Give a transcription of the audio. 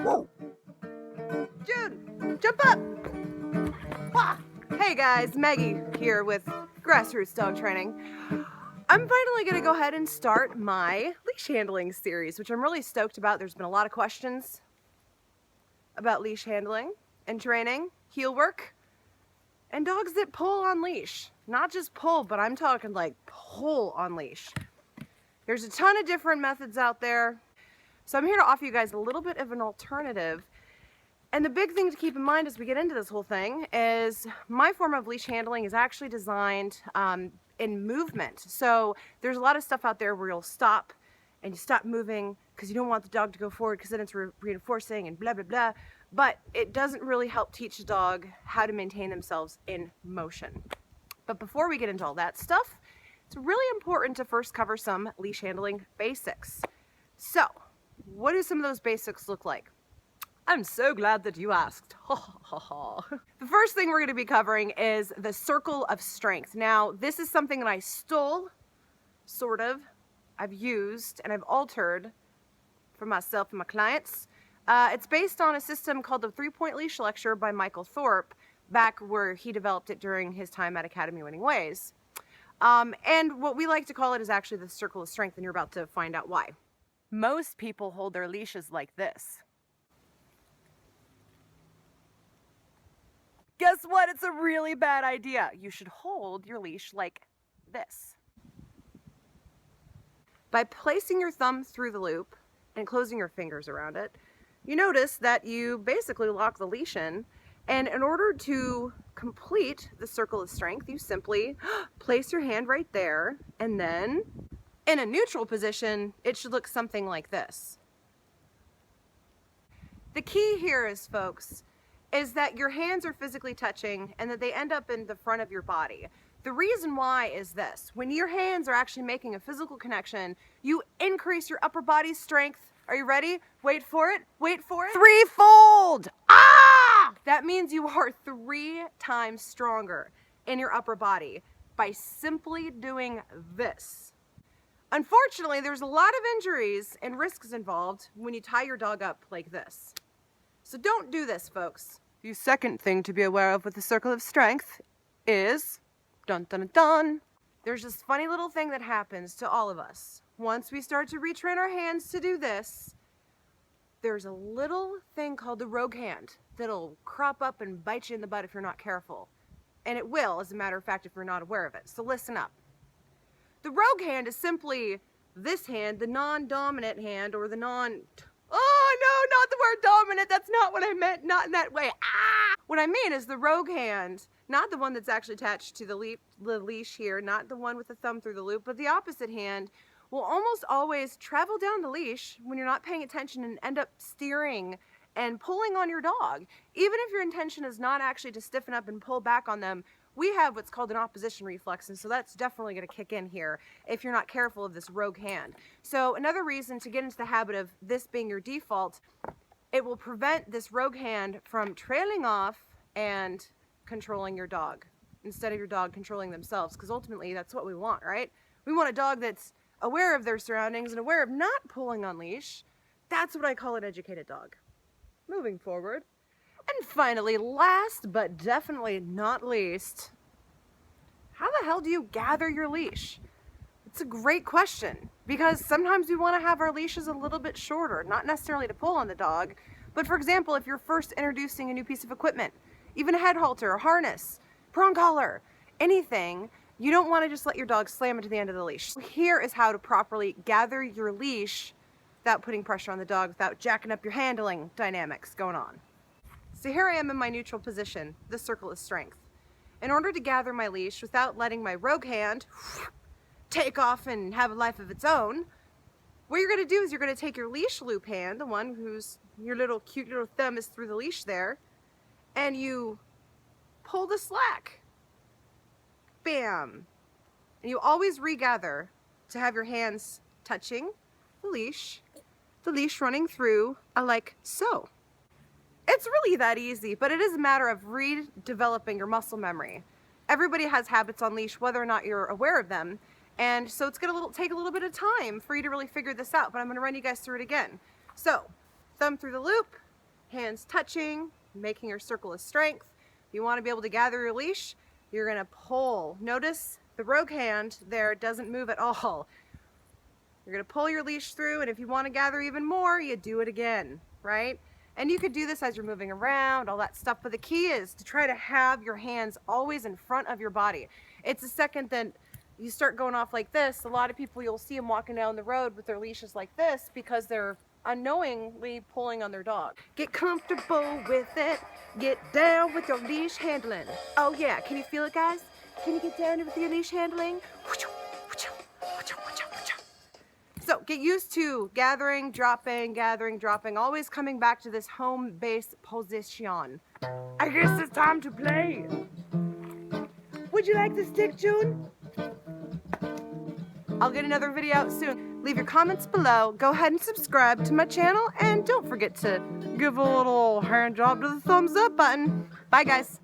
Whoa. Jude, jump up! Ah. Hey guys, Maggie here with Grassroots Dog Training. I'm finally going to go ahead and start my leash handling series, which I'm really stoked about. There's been a lot of questions about leash handling and training, heel work, and dogs that pull on leash. Not just pull, but I'm talking like pull on leash. There's a ton of different methods out there. So I'm here to offer you guys a little bit of an alternative. And the big thing to keep in mind as we get into this whole thing is my form of leash handling is actually designed in movement. So there's a lot of stuff out there where you'll stop and you stop moving because you don't want the dog to go forward because then it's reinforcing and blah, blah, blah. But it doesn't really help teach a dog how to maintain themselves in motion. But before we get into all that stuff, it's really important to first cover some leash handling basics. So what do some of those basics look like? I'm so glad that you asked. The first thing we're going to be covering is the circle of strength. Now, this is something that I stole, sort of, I've used, and I've altered for myself and my clients. It's based on a system called the 3-point leash lecture by Michael Thorpe, back where he developed it during his time at Academy Winning Ways. And what we like to call it is actually the circle of strength, and you're about to find out why. Most people hold their leashes like this. Guess what? It's a really bad idea. You should hold your leash like this. By placing your thumb through the loop and closing your fingers around it, you notice that you basically lock the leash in, and in order to complete the circle of strength, you simply place your hand right there, and then in a neutral position, it should look something like this. The key here is, folks, is that your hands are physically touching and that they end up in the front of your body. The reason why is this: when your hands are actually making a physical connection, you increase your upper body strength. Are you ready? Wait for it. Wait for it. Threefold! Ah! That means you are 3 times stronger in your upper body by simply doing this. Unfortunately, there's a lot of injuries and risks involved when you tie your dog up like this. So don't do this, folks. The second thing to be aware of with the circle of strength is, dun dun dun, there's this funny little thing that happens to all of us. Once we start to retrain our hands to do this, there's a little thing called the rogue hand that'll crop up and bite you in the butt if you're not careful. And it will, as a matter of fact, if you're not aware of it. So listen up. The rogue hand is simply this hand, the non-dominant hand, or the oh no, not the word dominant, that's not what I meant, not in that way. Ah! What I mean is the rogue hand, not the one that's actually attached to the leash here, not the one with the thumb through the loop, but the opposite hand will almost always travel down the leash when you're not paying attention and end up steering and pulling on your dog. Even if your intention is not actually to stiffen up and pull back on them, we have what's called an opposition reflex, and so that's definitely going to kick in here if you're not careful of this rogue hand. So another reason to get into the habit of this being your default, it will prevent this rogue hand from trailing off and controlling your dog instead of your dog controlling themselves, because ultimately that's what we want, right? We want a dog that's aware of their surroundings and aware of not pulling on leash. That's what I call an educated dog. Moving forward. And finally, last but definitely not least, how the hell do you gather your leash? It's a great question, because sometimes we want to have our leashes a little bit shorter, not necessarily to pull on the dog, but for example, if you're first introducing a new piece of equipment, even a head halter, a harness, prong collar, anything, you don't want to just let your dog slam into the end of the leash. Here is how to properly gather your leash without putting pressure on the dog, without jacking up your handling dynamics going on. So here I am in my neutral position, the circle of strength. In order to gather my leash without letting my rogue hand take off and have a life of its own, what you're going to do is you're going to take your leash loop hand, the one whose your little cute little thumb is through the leash there, and you pull the slack. Bam! And you always regather to have your hands touching the leash running through like so. It's really that easy, but it is a matter of redeveloping your muscle memory. Everybody has habits on leash, whether or not you're aware of them, and so it's going to take a little bit of time for you to really figure this out, but I'm going to run you guys through it again. So, thumb through the loop, hands touching, making your circle of strength. If you want to be able to gather your leash, you're going to pull. Notice the rogue hand there doesn't move at all. You're going to pull your leash through, and if you want to gather even more, you do it again, right? And you could do this as you're moving around, all that stuff, but the key is to try to have your hands always in front of your body. It's the second that you start going off like this, a lot of people, you'll see them walking down the road with their leashes like this because they're unknowingly pulling on their dog. Get comfortable with it. Get down with your leash handling. Oh yeah, can you feel it, guys? Can you get down with your leash handling? So get used to gathering, dropping, always coming back to this home base position. I guess it's time to play. Would you like the stick, June? I'll get another video out soon. Leave your comments below. Go ahead and subscribe to my channel. And don't forget to give a little hand job to the thumbs up button. Bye, guys.